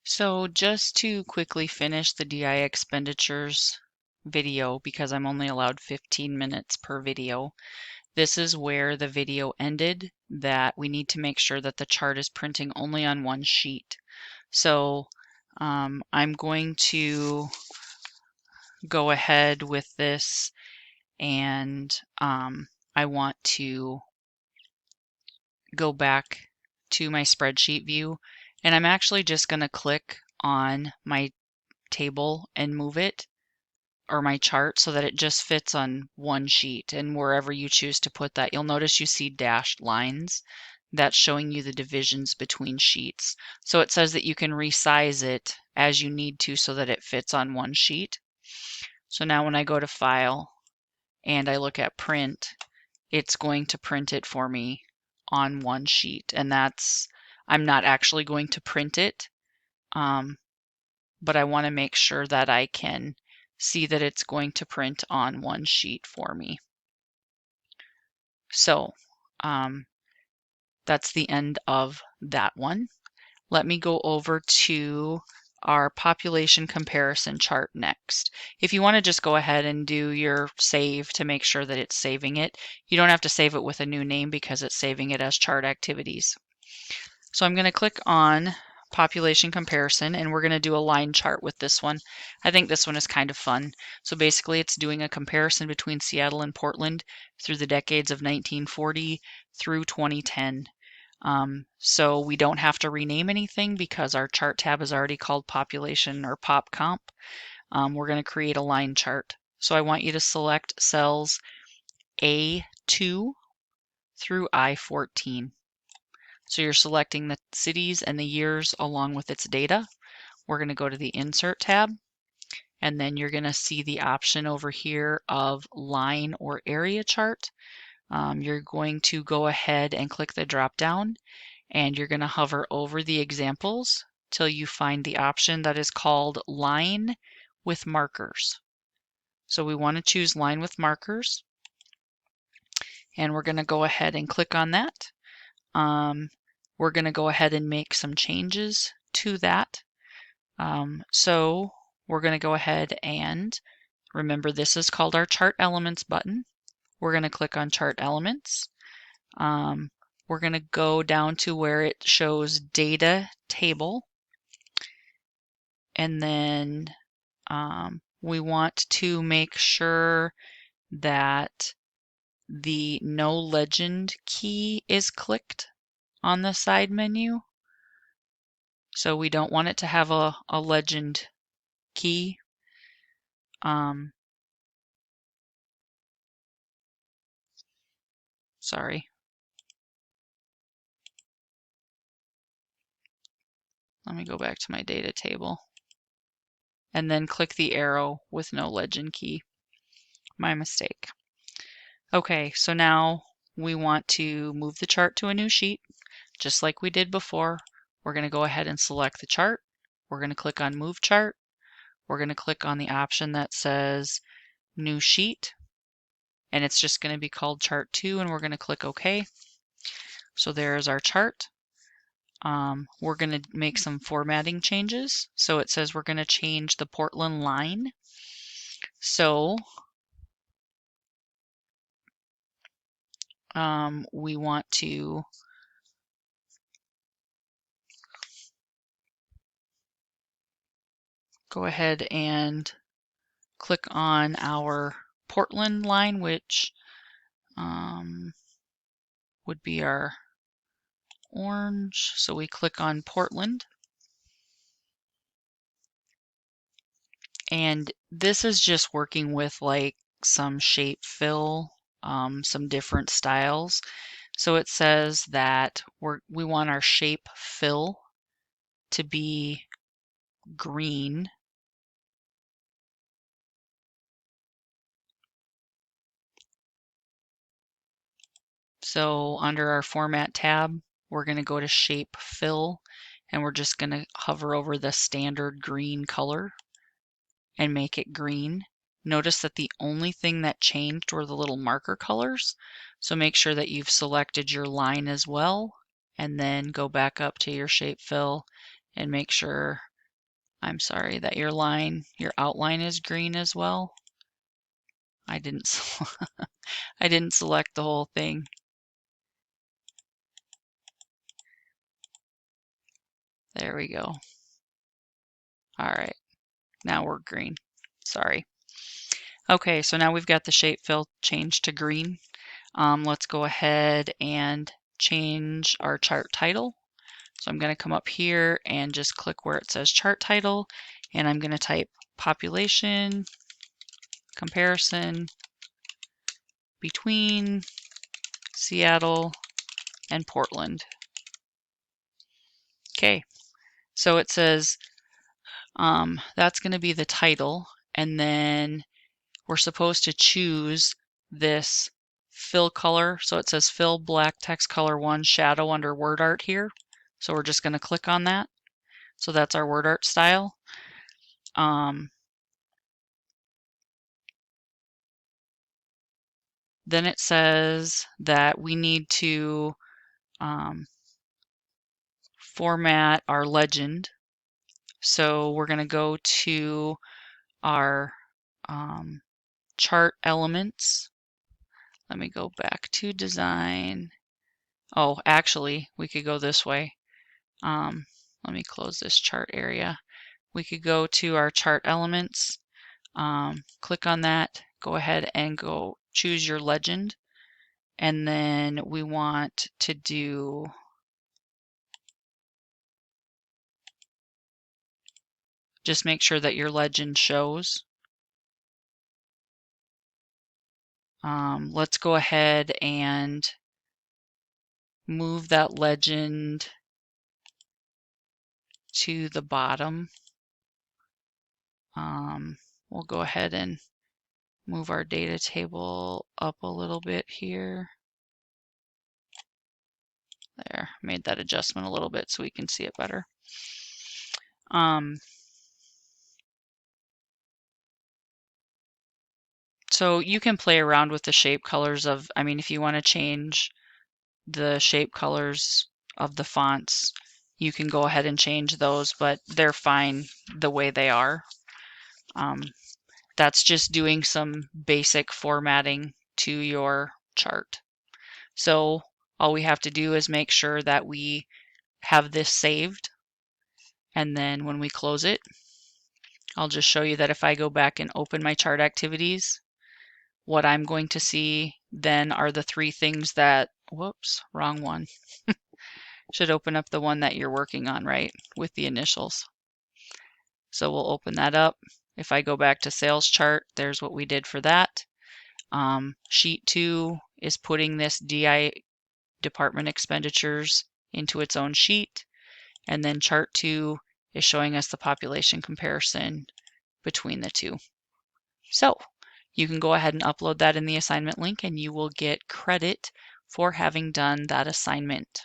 So just to quickly finish the DI expenditures video, because I'm only allowed 15 minutes per video, this is where the video ended, that we need to make sure that the chart is printing only on one sheet. So I'm going to go ahead with this, and I want to go back to my spreadsheet view, and I'm actually just going to click on my table and move it, or my chart, so that it just fits on one sheet. And wherever you choose to put that, you'll notice you see dashed lines. That's showing you the divisions between sheets. So it says that you can resize it as you need to so that it fits on one sheet. So now when I go to File and I look at Print, it's going to print it for me on one sheet. And I'm not actually going to print it, but I want to make sure that I can see that it's going to print on one sheet for me. So that's the end of that one. Let me go over to our population comparison chart next. If you want to just go ahead and do your save to make sure that it's saving it, you don't have to save it with a new name because it's saving it as chart activities. So I'm going to click on population comparison, and we're going to do a line chart with this one. I think this one is kind of fun. So basically it's doing a comparison between Seattle and Portland through the decades of 1940 through 2010. So we don't have to rename anything because our chart tab is already called population or PopComp. We're going to create a line chart. So I want you to select cells A2 through I14. So you're selecting the cities and the years along with its data. We're going to go to the Insert tab, and then you're going to see the option over here of line or area chart. You're going to go ahead and click the drop down, and you're going to hover over the examples till you find the option that is called line with markers. So we want to choose line with markers, and we're going to go ahead and click on that. We're going to go ahead and make some changes to that. So we're going to go ahead and remember, this is called our Chart Elements button. We're going to click on Chart Elements. We're going to go down to where it shows Data Table. And then we want to make sure that the No Legend key is clicked on the side menu. So we don't want it to have a legend key. Sorry. Let me go back to my data table. And then click the arrow with no legend key. My mistake. Okay, so now we want to move the chart to a new sheet, just like we did before. We're going to go ahead and select the chart. We're going to click on Move Chart. We're going to click on the option that says New Sheet, and it's just going to be called Chart 2, and we're going to click OK. So there's our chart. We're going to make some formatting changes. So it says we're going to change the Portland line. So we want to go ahead and click on our Portland line, which would be our orange. So we click on Portland. And this is just working with like some shape fill, some different styles. So it says that we want our shape fill to be green. So under our Format tab, we're going to go to Shape Fill, and we're just going to hover over the standard green color and make it green. Notice that the only thing that changed were the little marker colors. So make sure that you've selected your line as well, and then go back up to your Shape Fill and make sure I'm sorry that your outline is green as well. I didn't select the whole thing. There we go. All right, now we're green. Sorry. Okay, so now we've got the shape fill changed to green. Let's go ahead and change our chart title. So I'm going to come up here and just click where it says chart title, and I'm going to type population comparison between Seattle and Portland. Okay, so it says that's going to be the title, and then we're supposed to choose this fill color. So it says fill black text color 1 shadow under word art here. So we're just going to click on that. So that's our word art style. Then it says that we need to format our legend. So we're going to go to our chart elements. Let me go back to design. Oh, actually, we could go this way. Let me close this chart area. We could go to our chart elements, click on that, go ahead and go choose your legend. And then we want to do just make sure that your legend shows. Let's go ahead and move that legend to the bottom. We'll go ahead and move our data table up a little bit here. There, made that adjustment a little bit so we can see it better. So you can play around with the shape colors of, if you want to change the shape colors of the fonts, you can go ahead and change those, but they're fine the way they are. That's just doing some basic formatting to your chart. So all we have to do is make sure that we have this saved. And then when we close it, I'll just show you that if I go back and open my chart activities, what I'm going to see then are the 3 things that, whoops, wrong one. Should open up the one that you're working on, right, with the initials. So we'll open that up. If I go back to sales chart, there's what we did for that. Sheet 2 is putting this DI department expenditures into its own sheet. And then chart 2 is showing us the population comparison between the two. So you can go ahead and upload that in the assignment link and you will get credit for having done that assignment.